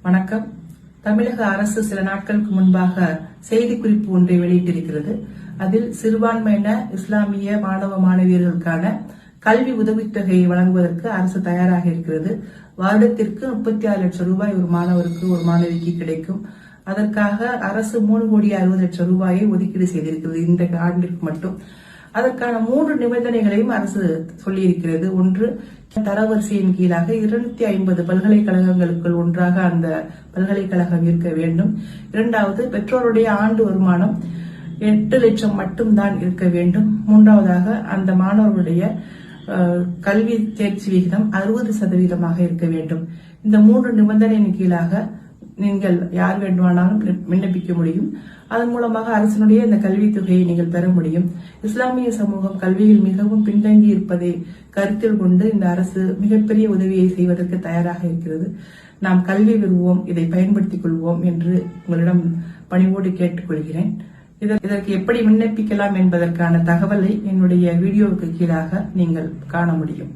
வணக்கம். தமிழக அரசு சில நாட்களுக்கு முன்பாக செய்திக்குறிப்பு ஒன்றை வெளியிட்டிருக்கிறது. அதில் சிறுபான்மையின இஸ்லாமிய மாணவ மாணவியர்களுக்கான கல்வி உதவித்தொகையை வழங்குவதற்கு அரசு தயாராக இருக்கிறது. வருடத்திற்கு 36 லட்சம் ரூபாய் ஒரு மாணவருக்கு ஒரு மாணவிக்கு கிடைக்கும். அதற்காக அரசு 3,60,00,000 ரூபாயை ஒதுக்கீடு செய்திருக்கிறது இந்த ஆண்டிற்கு மட்டும். அதற்கான 3 நிபந்தனைகளையும் அரசு சொல்லியிருக்கிறது. ஒன்று, தரவரிசையின் கீழாக 250 பல்கலைக்கழகங்களுக்குள் ஒன்றாக அந்த பல்கலைக்கழகம் இருக்க வேண்டும். இரண்டாவது, பெற்றோருடைய ஆண்டு வருமானம் 8 லட்சம் மட்டும்தான் இருக்க வேண்டும். மூன்றாவதாக, அந்த மாணவர்களுடைய கல்வி தேர்ச்சி விகிதம் 60% இருக்க வேண்டும். இந்த 3 நிபந்தனையின் கீழாக நீங்கள் யார் வேண்டுமானாலும் விண்ணப்பிக்க முடியும். அதன் மூலமாக அரசினுடைய இந்த கல்வித் தொகையை நீங்கள் பெற முடியும். இஸ்லாமிய சமூகம் கல்வியில் மிகவும் பின்தங்கி இருப்பதை கருத்தில் கொண்டு இந்த அரசு மிகப்பெரிய உதவியை செய்வதற்கு தயாராக இருக்கிறது. நாம் கல்வி பெறுவோம், இதை பயன்படுத்திக் கொள்வோம் என்று உங்களிடம் பணிவோடு கேட்டுக்கொள்கிறேன். இதற்கு எப்படி விண்ணப்பிக்கலாம் என்பதற்கான தகவலை என்னுடைய வீடியோவுக்கு கீழாக நீங்கள் காண முடியும்.